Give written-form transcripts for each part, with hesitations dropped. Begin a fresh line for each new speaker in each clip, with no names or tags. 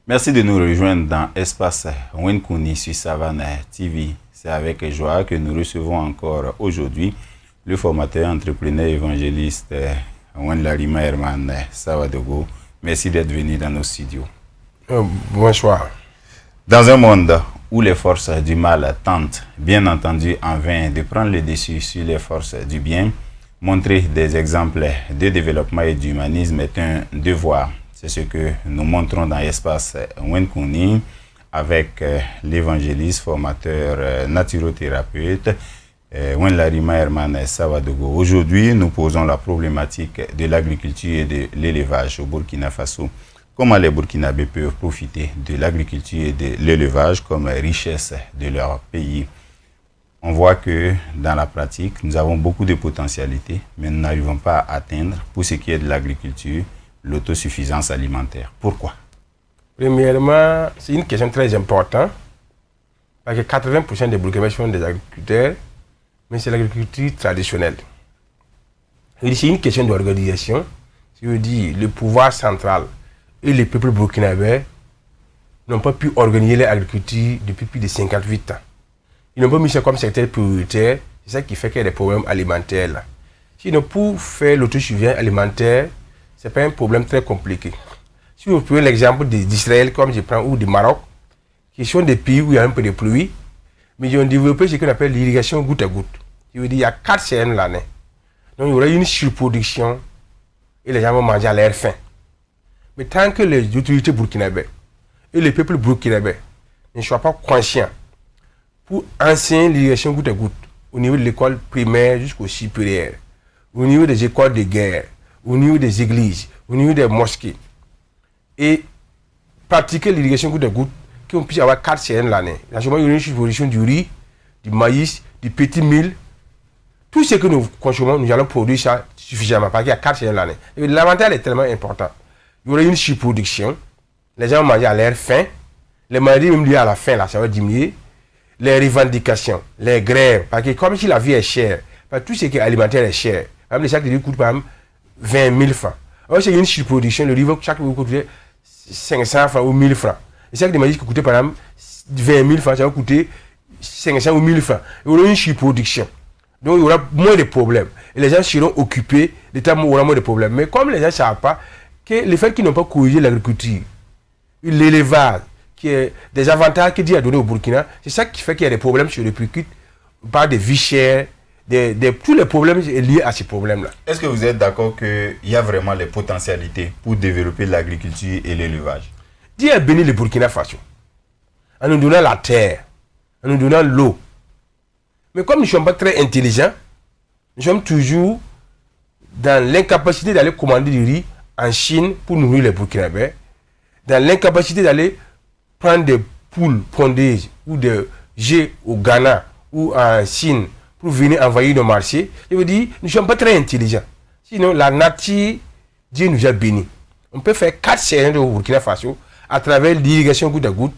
Merci de nous rejoindre dans Espace Wenkouni sur Savane TV. C'est avec joie que nous recevons encore aujourd'hui le formateur, entrepreneur, évangéliste Wenlarima Herman Sawadogo. Merci d'être venu dans nos studios.
Bonsoir.
Dans un monde où les forces du mal tentent, bien entendu en vain, de prendre le dessus sur les forces du bien, montrer des exemples de développement et d'humanisme est un devoir. C'est ce que nous montrons dans l'espace Wenkouni avec l'évangéliste, formateur, naturothérapeute Wenlarima Herman Sawadogo. Aujourd'hui, nous posons la problématique de l'agriculture et de l'élevage au Burkina Faso. Comment les Burkinabés peuvent profiter de l'agriculture et de l'élevage comme richesse de leur pays. On voit que dans la pratique, nous avons beaucoup de potentialités, mais nous n'arrivons pas à atteindre, pour ce qui est de l'agriculture, l'autosuffisance alimentaire. Pourquoi?
Premièrement, c'est une question très importante, parce que 80% des Burkinabés sont des agriculteurs, mais c'est l'agriculture traditionnelle. C'est une question d'organisation, c'est-à-dire le pouvoir central et les peuples burkinabés n'ont pas pu organiser l'agriculture depuis plus de 58 ans. Ils n'ont pas mis ça comme secteur prioritaire, c'est ça qui fait qu'il y a des problèmes alimentaires là. Sinon, pour faire l'autosuffisance alimentaire, ce n'est pas un problème très compliqué. Si vous prenez l'exemple d'Israël, comme je prends, ou du Maroc, qui sont des pays où il y a un peu de pluie, mais ils ont développé ce qu'on appelle l'irrigation goutte à goutte. Je veux dire, il y a 4 saisons l'année. Donc il y aura une surproduction et les gens vont manger à leur faim. Mais tant que les autorités burkinabées et les peuples burkinabés ne soient pas conscients pour enseigner l'irrigation goutte à goutte au niveau de l'école primaire jusqu'au supérieur, au niveau des écoles de guerre, au niveau des églises, au niveau des mosquées, et pratiquer l'irrigation goutte à goutte, qu'on puisse avoir 4 saisons l'année. Là, il y aura une surproduction du riz, du maïs, du petit mil. Tout ce que nous consommons, nous allons produire ça suffisamment, parce qu'il y a 4 saisons l'année. L'avantage est tellement important. Il y aura une surproduction, les gens vont manger à leur faim, les maladies même liées à la faim, là, ça va diminuer, les revendications, les grèves, parce que comme si la vie est chère, parce que tout ce qui est alimentaire est cher, même les sacs de riz coûtent par exemple 20 000 francs. Alors c'est une surproduction, le riz va chaque jour coûter 500 francs ou 1000 francs. Les sacs de maïs qui coûtaient par exemple 20 000 francs, ça va coûter 500 ou 1000 francs. Il y aura une surproduction. Donc il y aura moins de problèmes. Et les gens seront occupés, l'État aura moins de problèmes. Mais comme les gens ne savent pas que le fait qu'ils n'ont pas corrigé l'agriculture, l'élevage, qui est des avantages que Dieu a donné au Burkina, c'est ça qui fait qu'il y a des problèmes sur le Burkina, par des vies chères, tous les problèmes liés à ces problèmes-là.
Est-ce que vous êtes d'accord qu'il y a vraiment les potentialités pour développer l'agriculture et l'élevage?
Dieu a béni le Burkina Faso en nous donnant la terre, en nous donnant l'eau. Mais comme nous ne sommes pas très intelligents, nous sommes toujours dans l'incapacité d'aller commander du riz en Chine pour nourrir les Burkinabés, dans l'incapacité d'aller prendre des poules pondeuses ou des œufs au Ghana ou en Chine pour venir envahir nos marchés. Je veux dire, nous ne sommes pas très intelligents. Sinon, la nature, Dieu nous a bénis. On peut faire 4 saisons au Burkina Faso à travers l'irrigation goutte à goutte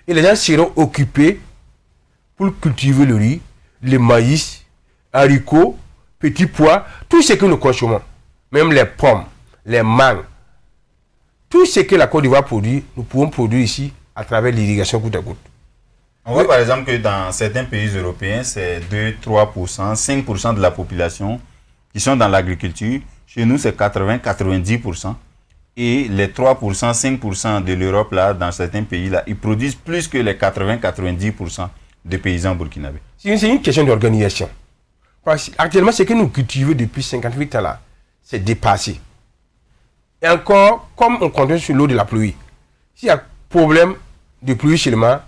et les gens seront occupés pour cultiver le riz, le maïs, haricots, petits pois, tout ce que nous consommons, même les pommes, les mangues, tout ce que la Côte d'Ivoire produit, nous pouvons produire ici à travers l'irrigation goutte à goutte.
On voit par exemple que dans certains pays européens, c'est 2, 3%, 5% de la population qui sont dans l'agriculture. Chez nous, c'est 80, 90%. Et les 3%, 5% de l'Europe, là, dans certains pays, là, ils produisent plus que les 80, 90% de paysans burkinabés.
C'est une question d'organisation. Actuellement, ce que nous cultivons depuis 58 ans, là, c'est dépassé. Et encore, comme on compte sur l'eau de la pluie, s'il y a problème de pluie seulement,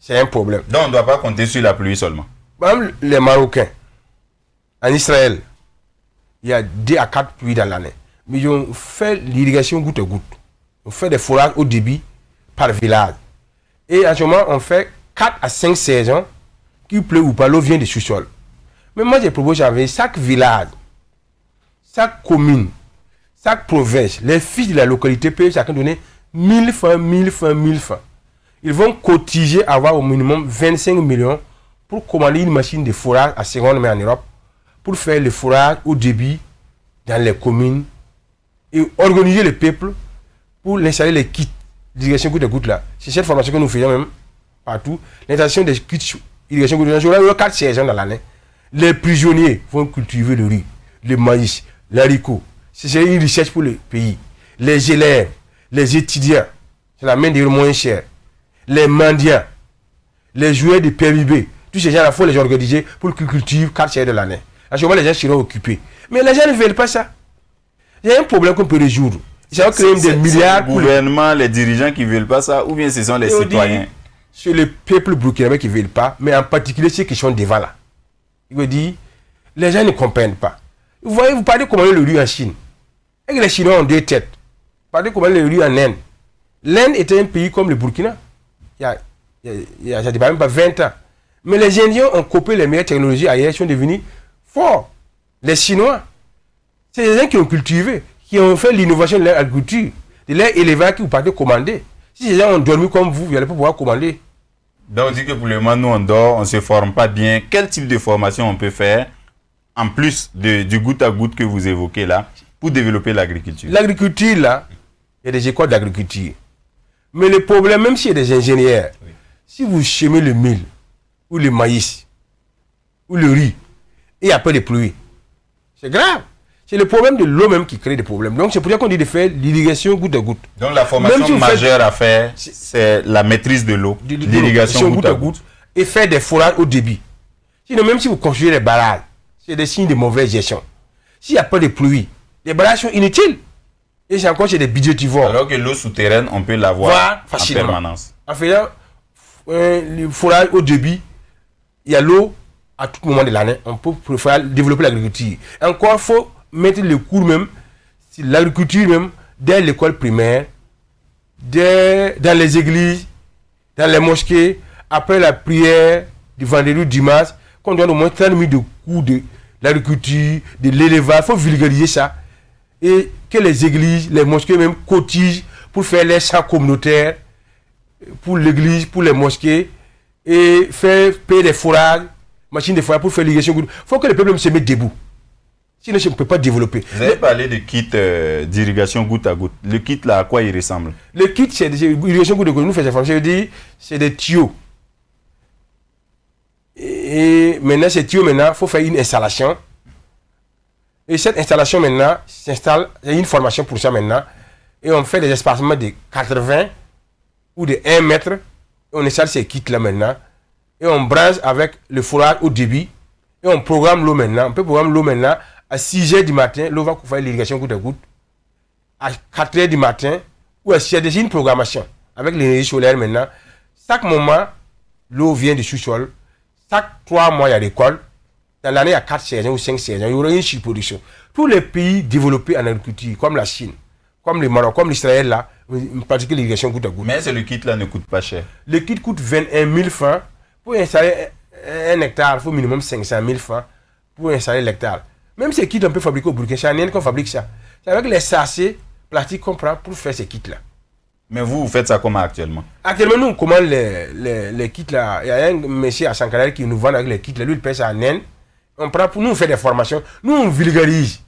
c'est un problème.
Donc on ne doit pas compter sur la pluie seulement.
Même les Marocains, en Israël, il y a 2 à 4 pluies dans l'année. Mais ils ont fait l'irrigation goutte à goutte. On fait des forages au débit par village. Et en ce moment, on fait 4 à 5 saisons, qu'il pleut ou pas, l'eau vient du sous-sol. Mais moi, je propose avec chaque village, chaque commune, chaque province, les fils de la localité peuvent chacun donner 1000 francs, 1000 francs, 1000 francs. Ils vont cotiser, avoir au minimum 25 millions pour commander une machine de forage à seconde main en Europe, pour faire le forage au débit dans les communes et organiser le peuple pour installer les kits l'irrigation goutte à goutte là, c'est cette formation que nous faisons même partout. L'installation des kits irrigation goutte à goutte, il y a 4 saisons dans l'année. Les prisonniers vont cultiver le riz, le maïs, l'haricot. C'est une richesse pour le pays. Les élèves, les étudiants, c'est la main d'œuvre moins chère. Les mendiants, les joueurs de PMIB, tous ces gens-là, il faut les organiser pour qu'ils cultivent 4 saisons de l'année. À ce moment, les gens seront occupés. Mais les gens ne veulent pas ça. Il y a un problème qu'on peut résoudre. Ça va créer des milliards.
Le gouvernement, les dirigeants qui ne veulent pas ça, ou bien ce sont les citoyens?
C'est le peuple burkinabé qui ne veut pas, mais en particulier ceux qui sont devant là. Il veut dire, les gens ne comprennent pas. Vous voyez, vous parlez comment le riz en Chine. Et les Chinois ont 2 têtes. Vous parlez comment le riz en Inde. L'Inde était un pays comme le Burkina. Ça ne dépasse même pas 20 ans. Mais les Indiens ont copié les meilleures technologies ailleurs, ils sont devenus forts. Les Chinois, c'est les gens qui ont cultivé, qui ont fait l'innovation de leur agriculture, de leur élevage qui vous partez commander. Si ces gens ont dormi comme vous n'allez pas pouvoir commander.
Donc on dit que pour le moment, nous on dort, on ne se forme pas bien. Quel type de formation on peut faire, en plus du goutte à goutte que vous évoquez là, pour développer l'agriculture?
L'agriculture là, il y a des écoles d'agriculture. Mais le problème, même s'il y a des ingénieurs, si vous semez le mil, ou le maïs, ou le riz, et il n'y a pas de pluie, c'est grave. C'est le problème de l'eau même qui crée des problèmes. Donc c'est pour ça qu'on dit de faire l'irrigation goutte à goutte.
Donc la formation majeure à faire, c'est la maîtrise de l'eau, l'irrigation goutte à goutte.
Et faire des forages au débit. Sinon, même si vous construisez des barrages, c'est des signes de mauvaise gestion. S'il n'y a pas de pluie, les barrages sont inutiles. Et c'est encore chez des budgétivores.
Alors que l'eau souterraine, on peut l'avoir en permanence.
En faisant le forage au débit, il y a l'eau à tout moment de l'année. On peut développer l'agriculture. Encore, il faut mettre le cours même, l'agriculture même, dès l'école primaire, dans les églises, dans les mosquées, après la prière du vendredi ou dimanche, qu'on donne au moins 30 minutes de cours de l'agriculture, de l'élevage. Il faut vulgariser ça. Et que les églises, les mosquées même cotisent pour faire les champs communautaires, pour l'église, pour les mosquées, et faire payer des forages, machines de forage pour faire l'irrigation. Il faut que le peuple se mette debout. Sinon, je ne peux pas développer.
Vous avez parlé de kit d'irrigation goutte à goutte. Le kit, là, à quoi il ressemble?
Le kit, c'est l'irrigation goutte à goutte. Nous faisons ça. Je veux dire, c'est des tuyaux. Et maintenant, ces tuyaux, il faut faire une installation. Et cette installation, maintenant, s'installe. Il y a une formation pour ça, maintenant. Et on fait des espacements de 80 ou de 1 mètre. Et on installe ces kits-là, maintenant. Et on branche avec le forage au débit. Et on programme l'eau maintenant. On peut programmer l'eau maintenant. À 6 h du matin, l'eau va faire l'irrigation goutte à goutte. À 4 h du matin, ou à 6 h, déjà une programmation. Avec l'énergie solaire maintenant. Chaque moment, l'eau vient du sous-sol. Chaque 3 mois, il y a l'école. Dans l'année, il y a 4 saisons ou 5 saisons. Il y aura une surproduction. Tous les pays développés en agriculture, comme la Chine, comme le Maroc, comme l'Israël, là, en particulier l'irrigation goutte à goutte.
Mais ce kit là ne coûte pas cher.
Le kit coûte 21 000 francs. Pour installer un hectare, il faut minimum 500 000 francs pour installer l'hectare. Même ces kits, on peut fabriquer au Burkina. C'est en Inde qu'on fabrique ça. C'est avec les sachets plastiques qu'on prend pour faire ces kits-là.
Mais vous faites ça comment actuellement?
Actuellement, nous, on commande les kits-là. Il y a un monsieur à Sankara qui nous vend avec les kits-là. Lui, il paye ça en Inde. On prend pour nous, on fait des formations. Nous, on vulgarise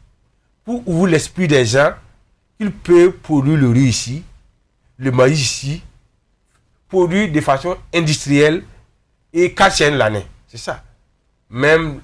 pour ouvrir l'esprit des gens qu'ils peuvent produire le riz ici, le maïs ici, produire de façon industrielle et 4 saisons l'année. C'est ça. Même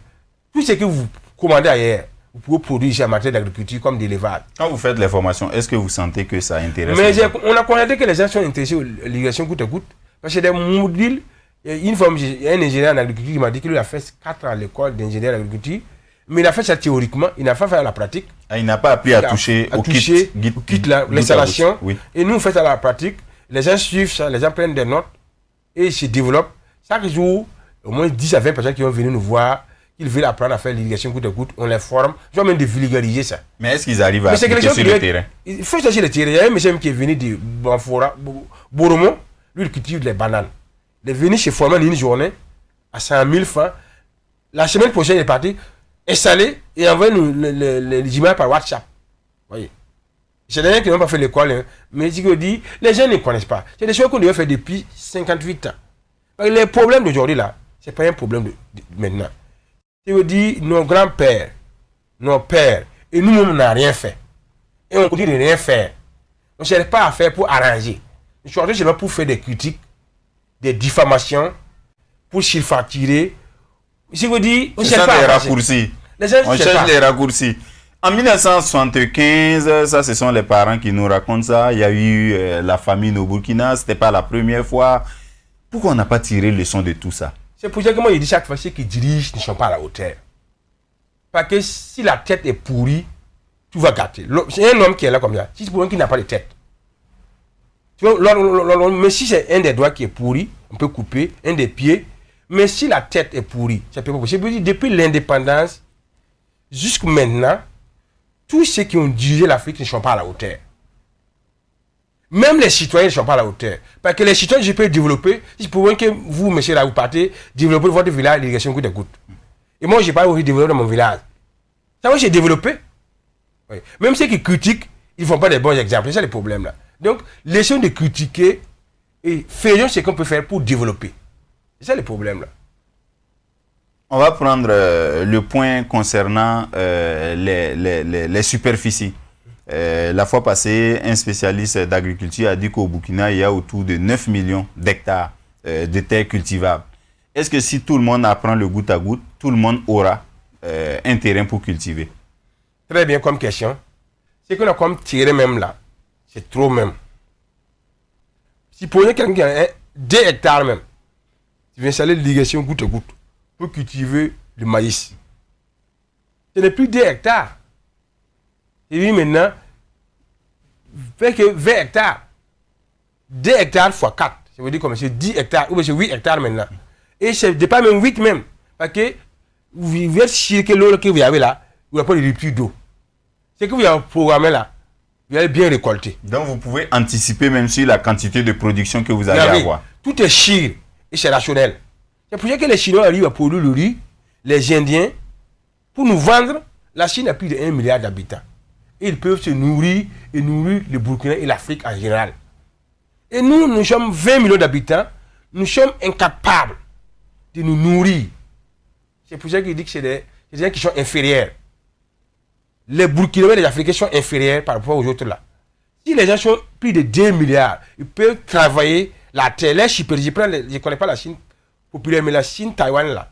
tout ce que vous commandez ailleurs, vous pouvez produire ici en matière d'agriculture comme d'élevage.
Quand vous faites les formations, est-ce que vous sentez que ça intéresse?
Mais on a constaté que les gens sont intéressés à l'irrigation goutte à goutte. Parce que des modules, une fois, il y a un ingénieur en agriculture qui m'a dit qu'il a fait 4 ans à l'école d'ingénieur en agriculture, mais il a fait ça théoriquement, il n'a pas fait à la pratique.
Ah, il n'a pas appris à toucher au kit
l'installation.
Oui.
Et nous, on fait ça à la pratique. Les gens suivent ça, les gens prennent des notes et ils se développent. Chaque jour, au moins 10 à 20 personnes qui vont venir nous voir, ils veulent apprendre à faire l'irrigation goutte à goutte, on les forme. Je vais même de vulgariser ça.
Mais est-ce qu'ils arrivent à appliquer sur le terrain?
Il faut chercher le terrain. Il y a un monsieur qui est venu de Banfora, Boromo, lui il cultive les bananes. Il est venu chez Foreman une journée à 100 000 francs. La semaine prochaine, il est parti installer et envoyer les images par WhatsApp. Voyez. C'est des gens qui n'ont pas fait l'école, hein. Mais il dit, les gens ne connaissent pas. C'est des choses qu'on devait faire depuis 58 ans. Les problèmes d'aujourd'hui, là, ce n'est pas un problème de maintenant. Je veux dire, nos grands-pères, nos pères, et nous-mêmes, on n'a rien fait. Et on continue de rien faire. On ne cherche pas à faire pour arranger. Ils sont entrés seulement pour faire des critiques, des diffamations, pour surfacturer. Je vous dis, on cherche
pas les raccourcis. On cherche les raccourcis. En 1975, ça, ce sont les parents qui nous racontent ça. Il y a eu la famine au Burkina. C'était pas la première fois. Pourquoi on n'a pas tiré leçon de tout ça?
C'est pour ça que moi, je dis chaque fois, ceux qui dirigent ne sont pas à la hauteur. Parce que si la tête est pourrie, tout va gâter. C'est un homme qui est là comme ça. Si c'est pour un qui n'a pas de tête. Tu vois, mais si c'est un des doigts qui est pourri, on peut couper, un des pieds. Mais si la tête est pourrie, ça peut pas possible. Depuis l'indépendance, jusqu'à maintenant, tous ceux qui ont dirigé l'Afrique ne sont pas à la hauteur. Même les citoyens ne sont pas à la hauteur. Parce que les citoyens, je peux développer. Si pour que vous, monsieur, là, vous partez, développer votre village, l'irrigation coûte des gouttes. Et moi, je n'ai pas envie de développer dans mon village. Ça, moi, j'ai développé. Oui. Même ceux qui critiquent, ils ne font pas des bons exemples. C'est ça le problème là. Donc, laissons de critiquer et faisons ce qu'on peut faire pour développer. C'est ça le problème là.
On va prendre le point concernant les superficies. La fois passée, un spécialiste d'agriculture a dit qu'au Burkina, il y a autour de 9 millions d'hectares de terres cultivables. Est-ce que si tout le monde apprend le goutte à goutte, tout le monde aura un terrain pour cultiver?
Très bien comme question. C'est qu'on a comme tiré même là. C'est trop même. Si pour quelqu'un qui a 2 hectares même, tu viens installer l'irrigation goutte à goutte pour cultiver le maïs. Ce n'est plus 2 hectares. Et oui, maintenant, fait que 20 hectares. 2 hectares fois 4. Ça veut dire comme c'est 10 hectares. Ou bien c'est 8 hectares maintenant. Et c'est pas même 8 même. Parce que vous êtes sûr que l'eau que vous avez là, vous n'avez pas de rupture d'eau. C'est que vous avez programmé là, vous allez bien récolter.
Donc vous pouvez anticiper même sur la quantité de production que vous allez avoir.
Tout est sûr et c'est rationnel. C'est pour ça que les Chinois arrivent à produire le riz, les Indiens, pour nous vendre. La Chine a plus de 1 milliard d'habitants. Et ils peuvent se nourrir et nourrir le Burkina et l'Afrique en général. Et nous sommes 20 millions d'habitants. Nous sommes incapables de nous nourrir. C'est pour ça qu'il dit que c'est des gens qui sont inférieurs. Les Burkinabés et les Africains sont inférieurs par rapport aux autres là. Si les gens sont plus de 2 milliards, ils peuvent travailler la terre. Les superficies, je ne connais pas la Chine populaire, mais la Chine, Taïwan là,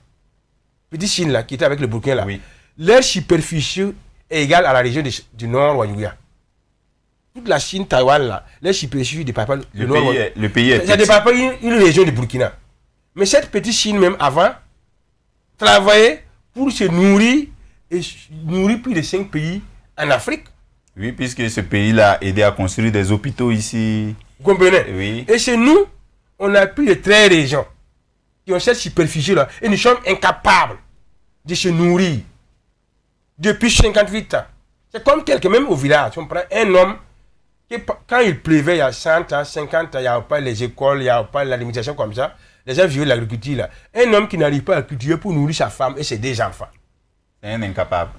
petite Chine là, qui était avec le Burkina là, oui. Leur superficie est égale à la région du Nord Ouanyouya. Toute la Chine, Taïwan là, leur superficie ne dépasse pas
le pays est
ça ne dépasse pas une région du Burkina. Mais cette petite Chine même avant, travaillait pour se nourrir et nourrir plus de 5 pays en Afrique.
Oui, puisque ce pays-là a aidé à construire des hôpitaux ici.
Vous comprenez?
Oui.
Et chez nous, on a plus de 13 régions qui ont cette superficie-là. Et nous sommes incapables de se nourrir depuis 58 ans. C'est comme quelqu'un, même au village, on prend un homme qui, quand il pleuvait il y a 100 ans, 50 ans, il n'y a pas les écoles, il n'y a pas l'alimentation comme ça. Les gens vivent de l'agriculture là. Un homme qui n'arrive pas à cultiver pour nourrir sa femme et ses 2 enfants.
C'est un incapable.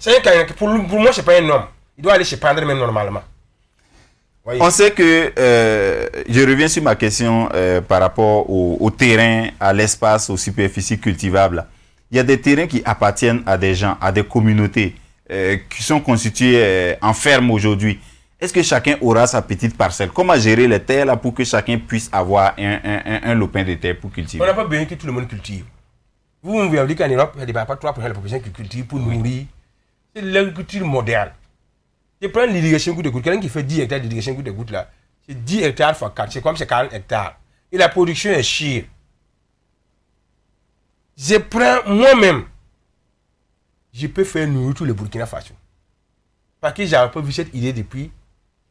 Pour moi, ce n'est pas un homme. Il doit aller se prendre même normalement. Voyez.
On sait que, je reviens sur ma question par rapport au terrain, à l'espace, aux superficies cultivables. Il y a des terrains qui appartiennent à des gens, à des communautés qui sont constituées en ferme aujourd'hui. Est-ce que chacun aura sa petite parcelle? Comment gérer les terres là pour que chacun puisse avoir un lopin de terre pour cultiver?
On n'a pas besoin que tout le monde cultive. Vous avez dit qu'en Europe, il n'y a pas 3% de la population qui cultive pour nourrir. C'est l'agriculture moderne. Je prends l'irrigation goutte de goutte. Quelqu'un qui fait 10 hectares d'irrigation goutte de goutte là, c'est 10 hectares fois 4. C'est comme c'est 40 hectares. Et la production est chère. Je prends moi-même. Je peux faire nourrir tout le Burkina Faso. Parce que je n'avais pas vu cette idée depuis.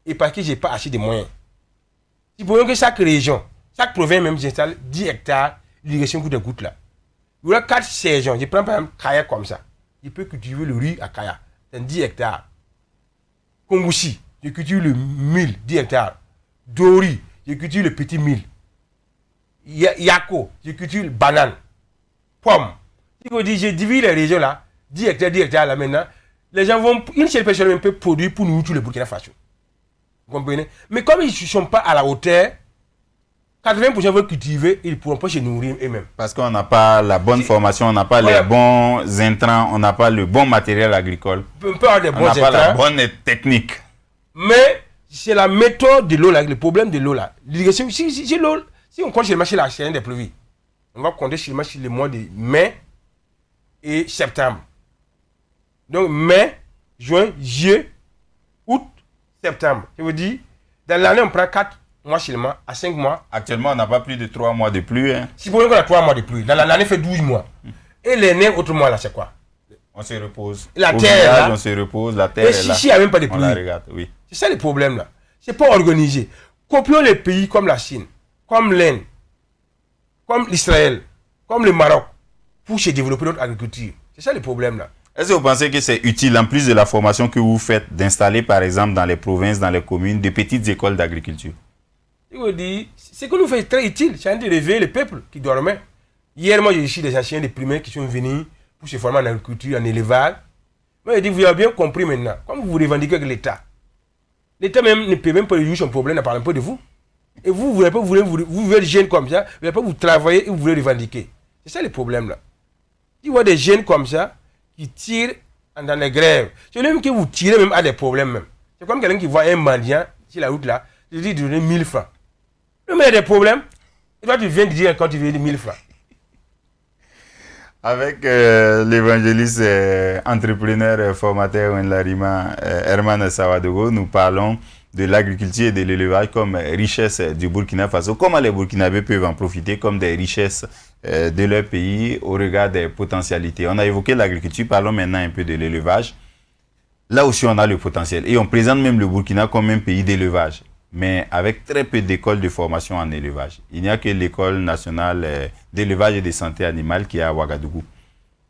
Et parce que je n'ai pas assez de moyens. Si vous voyez que chaque région, chaque province même, j'installe 10 hectares d'irrigation goutte de goutte là. Il y a 4 saisons. Je prends par exemple Kaya comme ça. Je peux cultiver le riz à Kaya. C'est 10 hectares. Kongoussi, je cultive le mil, 10 hectares. Dori, je cultive le petit mil. Yako, je cultive le banane. Pomme. Si vous dites, je divise les régions là, 10 hectares là maintenant, les gens vont, une seule personne même peut produire pour nous tout le Burkina Faso. Vous comprenez? Mais comme ils ne sont pas à la hauteur, 80% veulent cultiver, ils ne pourront pas se nourrir eux-mêmes.
Parce qu'on n'a pas la bonne formation, on n'a pas les bons intrants, on n'a pas le bon matériel agricole.
On peut avoir des bons
intrants. On n'a pas la bonne technique.
Mais c'est la méthode de l'eau là, le problème de l'eau là. L'irrigation, si on compte sur la chaîne des pluies, on va compter sur les mois de mai et septembre. Donc mai, juin, juillet, août, septembre. Je vous dis, dans l'année, on prend 4 mois seulement, à 5 mois.
Actuellement, on n'a pas plus de 3 mois de pluie. Hein.
Si pour nous, on a 3 mois de pluie. Dans l'année, fait 12 mois. Et l'année, autre mois, là, c'est quoi?
On se repose.
La
Au
terre,
village,
là,
on se repose, la terre
et
est là.
si il n'y a même pas de
On
pluie.
la regarde, oui.
C'est ça le problème, là. C'est pas organisé. Copions les pays comme la Chine, comme l'Inde, comme l'Israël, comme le Maroc, pour se développer notre agriculture. C'est ça le problème, là.
Est-ce que vous pensez que c'est utile, en plus de la formation que vous faites, d'installer par exemple dans les provinces, dans les communes, des petites écoles d'agriculture?
Je vous dis, ce que nous faisons est très utile. C'est de réveiller le peuple qui dormait. Hier, moi, j'ai reçu des anciens des primaires qui sont venus pour se former en agriculture, en élevage. Moi, je dis, vous avez bien compris maintenant. Comme vous vous revendiquez avec l'État, l'État même ne peut même pas résoudre son problème, ne parle pas de vous. Et vous voulez pas, vous êtes jeunes comme ça, vous voulez pas vous travailler et vous voulez revendiquer. C'est ça le problème là. Tu vois des jeunes comme ça qui tirent dans les grèves. C'est même que vous tirez même à des problèmes même. C'est comme quelqu'un qui voit un mendiant sur la route là, il dit de donner 1000 francs. Le mec a des problèmes. Et toi tu viens de dire quand tu veux 1000 francs.
Avec l'évangéliste entrepreneur formateur Nlarima Herman Sawadogo, nous parlons de l'agriculture et de l'élevage comme richesse du Burkina Faso. Comment les Burkinabés peuvent en profiter comme des richesses de leur pays au regard des potentialités. On a évoqué l'agriculture, parlons maintenant un peu de l'élevage. Là aussi, on a le potentiel. Et on présente même le Burkina comme un pays d'élevage, mais avec très peu d'écoles de formation en élevage. Il n'y a que l'école nationale d'élevage et de santé animale qui est à Ouagadougou.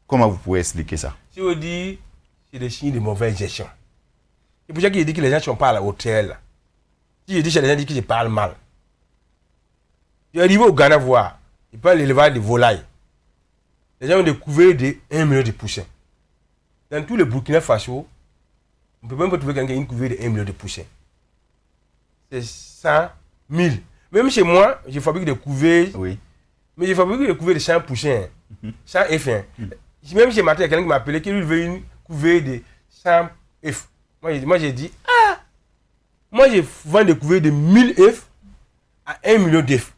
Comment vous pouvez expliquer ça?
Si on dit, c'est des signes de mauvaise gestion. C'est pour ça qu'il dit que les gens ne sont pas à la hauteur. Si je dis, c'est les gens qui disent que je parle mal. Je suis arrivé au Ghana voir, ils parlent de l'élevage de volailles. Les gens ont découvert 1 million de poussins. Dans tout le Burkina Faso, on ne peut même pas trouver quelqu'un qui a une couvée de 1 million de poussins. C'est 100 000. Même chez moi, je fabrique des couvées.
Oui.
Mais je fabrique des couvées de 100 poussins. 100 F1. Même chez Matin, il y a quelqu'un qui m'a appelé qui lui veut une couvée de 100 F. Moi, j'ai dit, moi, je vends des couvées de 1000 F à 1 million d'F.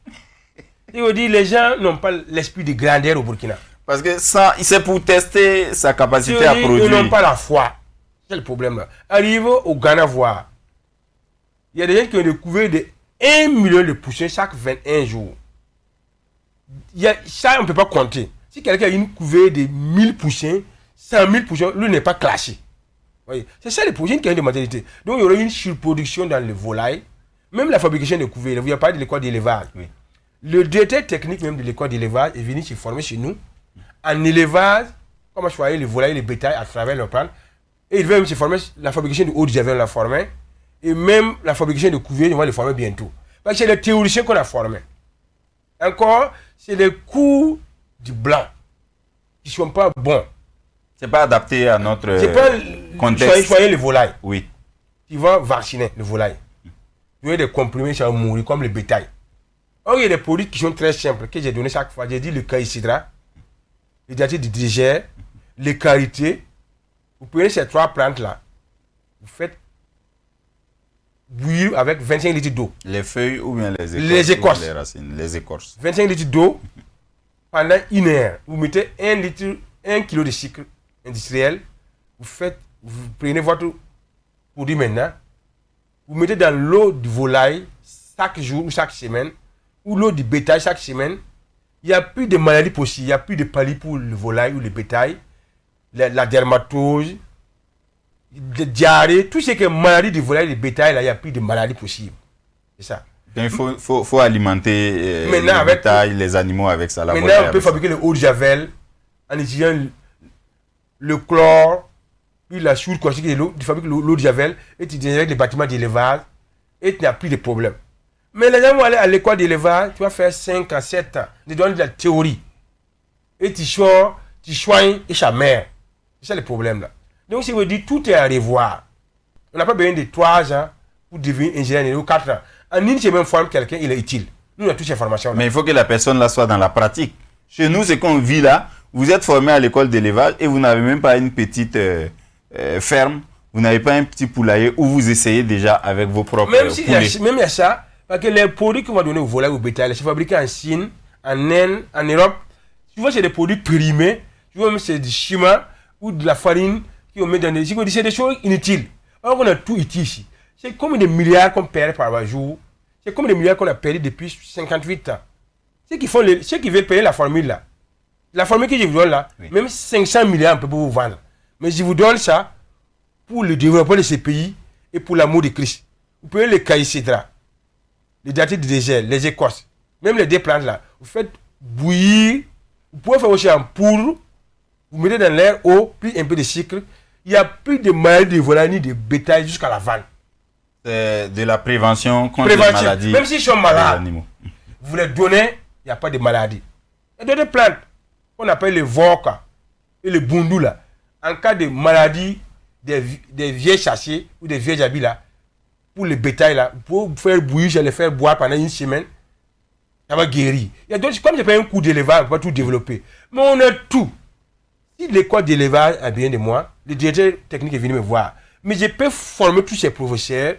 Il veut dire, les gens n'ont pas l'esprit de grandeur au Burkina.
Parce que ça, c'est pour tester sa capacité à produire.
Ils n'ont pas la foi. C'est le problème là. Arrive au Ghana voir. Il y a des gens qui ont découvert de 1 million de poussins chaque 21 jours. Ça, on ne peut pas compter. Si quelqu'un a une couvée de 1000 poussins, 100 000 poussins, lui n'est pas classé. C'est ça le projet, une question de matérialité. Donc il y aurait une surproduction dans les volailles. Même la fabrication de couvées. Vous avez parlé de l'école d'élevage. Oui. Le directeur technique même de l'école d'élevage est venu se former chez nous en élevage, comment choisir les volailles, les bétails à travers leur plan. Et il veut même se former la fabrication de eau de javel, on l'a formé. Et même la fabrication de couvées, on va les former bientôt. Parce que c'est les théoriciens qu'on a formés. Encore, c'est les cours du blanc qui ne sont pas bons.
C'est pas adapté à notre
contexte. Choisir les volailles.
Oui.
Tu vas vacciner les volailles. Tu as des comprimés, ça va mourir comme le bétail. Or, il y a des produits qui sont très simples, que j'ai donné chaque fois. J'ai dit le caïcidra, le diatyl du digère, les qualités. Vous prenez ces 3 plantes-là, vous faites bouillir avec 25 litres d'eau.
Les feuilles ou bien les écorces?
Les écorces.
Les racines, les écorces.
25 litres d'eau pendant 1 heure. Vous mettez 1 kilo de sucre industriel. Vous prenez votre produit maintenant. Vous mettez dans l'eau de volaille chaque jour ou chaque semaine. Ou l'eau du bétail chaque semaine. Il n'y a plus de maladies possibles. Il n'y a plus de palis pour le volaille ou le bétail. La dermatose, le diarrhée, tout ce qui est maladie du volaille et du bétail, là, il n'y a plus de maladies possibles. C'est ça.
Donc, il faut alimenter le bétail, les animaux avec ça.
Maintenant, on peut fabriquer le eau de javel en utilisant le chlore, puis la soude caustique de l'eau. Tu fabriques l'eau de javel et tu direct les bâtiments d'élevage et tu n'as plus de problème. Mais les gens vont aller à l'école d'élevage, tu vas faire 5 à 7 ans, tu donnes de la théorie. Et tu soignes et sa mère. C'est ça le problème là. Donc, si vous dites tout est à revoir, on n'a pas besoin de 3 ans pour devenir ingénieur ou 4 ans. En une semaine, forme quelqu'un, il est utile. Nous, on a toutes ces formations là.
Mais il faut que la personne là soit dans la pratique. Chez nous, c'est qu'on vit là, vous êtes formé à l'école d'élevage et vous n'avez même pas une petite ferme Vous n'avez pas un petit poulailler où vous essayez déjà avec vos propres poulets.
Même il y a ça, parce que les produits qu'on va donner au volaille ou au bétail, c'est fabriqué en Chine, en Inde, en Europe. Tu vois, c'est des produits périmés. Tu vois, même c'est du chima ou de la farine qu'on met dans des... C'est des choses inutiles. Alors qu'on a tout utile ici. C'est comme des milliards qu'on perd par jour. C'est comme des milliards qu'on a perdu depuis 58 ans. Ceux qui veulent payer la formule là, la formule que je vous donne là, oui. Même 500 milliards on peut vous vendre. Mais je vous donne ça pour le développement de ces pays et pour l'amour de Christ. Vous payez les caïcédras, les datés de désert, les écorces, même les deux plantes là. Vous faites bouillir, vous pouvez faire aussi en poudre, vous mettez dans l'air eau, puis un peu de sucre. Il n'y a plus de maladies de volaille ni de bétail jusqu'à la vente.
C'est de la prévention contre les maladies.
Même s'ils sont malades, vous les donnez, il n'y a pas de maladie. Il y a d'autres plantes qu'on appelle les voca et les bundou là. En cas de maladie des vieux chassés ou des vieux habits là, pour les bétails là, pour faire bouillir, les faire boire pendant une semaine, ça va guérir. Il y a d'autres, comme je fais un coup d'élevage, on va tout développer. Mais on a tout. Si l'école d'élevage a besoin de moi, le directeur technique est venu me voir. Mais je peux former tous ces professeurs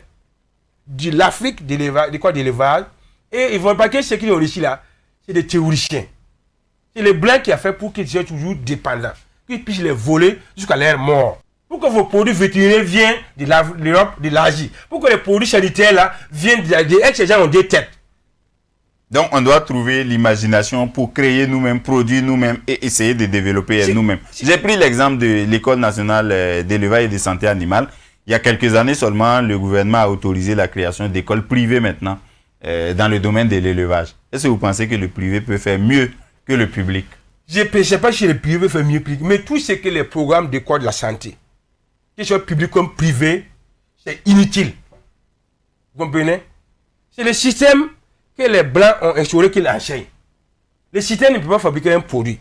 de l'Afrique d'élevage, l'école d'élevage, et ils vont pas que ce qu'ils ont réussi là, c'est des théoriciens. C'est les blancs qui a fait pour qu'ils soient toujours dépendants, qu'ils puissent les voler jusqu'à leur mort. Pour que vos produits vétérinaires viennent de l'Europe, de l'Asie. Pour que les produits sanitaires là viennent de ces gens ont des têtes.
Donc on doit trouver l'imagination pour créer nous-mêmes, produire nous-mêmes et essayer de développer nous-mêmes. J'ai pris l'exemple de l'École nationale d'élevage et de santé animale. Il y a quelques années seulement, le gouvernement a autorisé la création d'écoles privées maintenant dans le domaine de l'élevage. Est-ce que vous pensez que le privé peut faire mieux que le public?
Je ne sais pas si le privé fait mieux que le public, mais tout ce que les programmes d'école de la santé, que ce soit public comme privé, c'est inutile. Vous comprenez? C'est le système que les Blancs ont instauré qu'ils enseignent. Le système ne peut pas fabriquer un produit.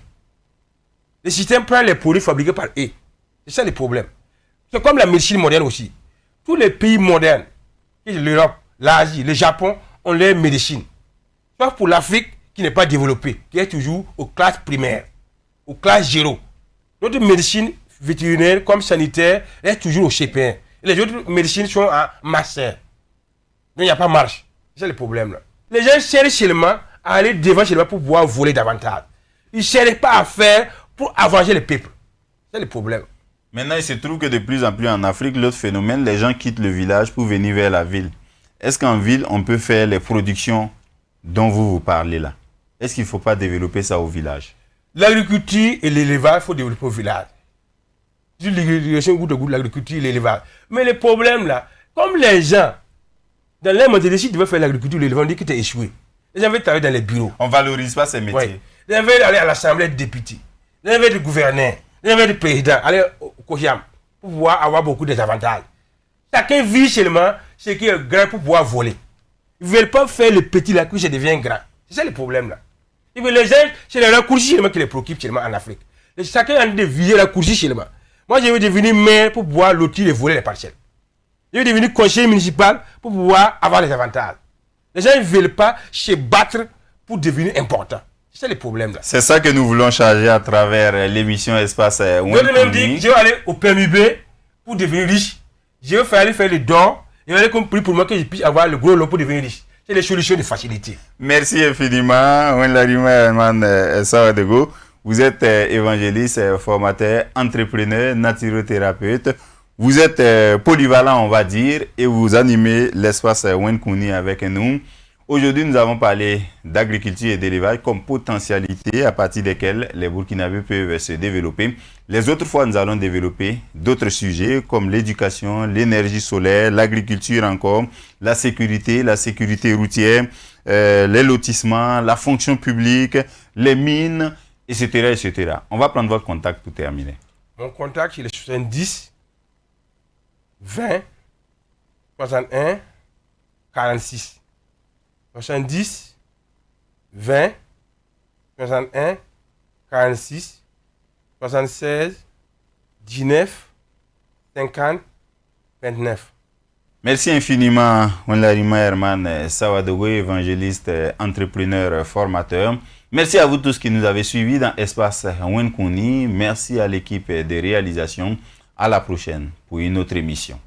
Le système prend les produits fabriqués par eux. C'est ça le problème. C'est comme la médecine moderne aussi. Tous les pays modernes, l'Europe, l'Asie, le Japon, ont leur médecine. Sauf pour l'Afrique qui n'est pas développée, qui est toujours aux classes primaires, aux classes 0. Notre médecine vétérinaire comme sanitaire est toujours au CP1. Les autres médecines sont en master. Donc il n'y a pas de marche. C'est ça le problème là. Les gens cherchent seulement à aller devant chez eux pour pouvoir voler davantage. Ils ne cherchent pas à faire pour avancer le peuple. C'est le problème.
Maintenant, il se trouve que de plus en plus en Afrique, l'autre phénomène, les gens quittent le village pour venir vers la ville. Est-ce qu'en ville, on peut faire les productions dont vous parlez là? Est-ce qu'il ne faut pas développer ça au village?
L'agriculture et l'élevage, il faut développer au village. L'irrigation, l'agriculture et l'élevage. Mais le problème là, comme les gens, dans les mentalités, si tu veux faire l'agriculture et l'élevage, on dit que tu as échoué. Les gens veulent travailler dans les bureaux.
On ne valorise pas ces métiers.
Oui. Les gens veulent aller à l'Assemblée des députés. Les gens veulent être gouverneur. Les gens veulent être président. Aller au Kohiam pour pouvoir avoir beaucoup d'avantages. Chacun vit seulement ce qui est grand pour pouvoir voler. Ils ne veulent pas faire le petit là, que ça devient grand. C'est ça le problème là. Et les gens, c'est la raccourci seulement qui les préoccupe seulement en Afrique. Chacun a envie de viser la raccourci seulement. Moi, je veux devenir maire pour pouvoir lotir et voler les parcelles. Je veux devenir conseiller municipal pour pouvoir avoir les avantages. Les gens ne veulent pas se battre pour devenir important. C'est ça le problème là.
C'est ça que nous voulons changer à travers l'émission Espace Wenkouni.
Je vais même dire, je vais aller au PMUB pour devenir riche. Je vais aller faire les dons. Je vais aller compris pour moi que je puisse avoir le gros lot pour devenir riche. C'est les solutions de facilité.
Merci infiniment, Wenlarima Herman Sawadego. Vous êtes évangéliste, formateur, entrepreneur, naturothérapeute. Vous êtes polyvalent, on va dire, et vous animez l'espace Wenkouni avec nous. Aujourd'hui, nous avons parlé d'agriculture et d'élevage comme potentialité à partir desquelles les Burkinabés peuvent se développer. Les autres fois, nous allons développer d'autres sujets comme l'éducation, l'énergie solaire, l'agriculture encore, la sécurité routière, les lotissements, la fonction publique, les mines, etc., etc. On va prendre votre contact pour terminer.
Mon contact, c'est le 70 20 61 46. 70 20 61 46 76 19 50 29.
Merci infiniment, Wenlarima Herman Sawadogo, évangéliste, entrepreneur, formateur. Merci à vous tous qui nous avez suivis dans Espace Wenkouni. Merci à l'équipe de réalisation, À la prochaine pour une autre émission.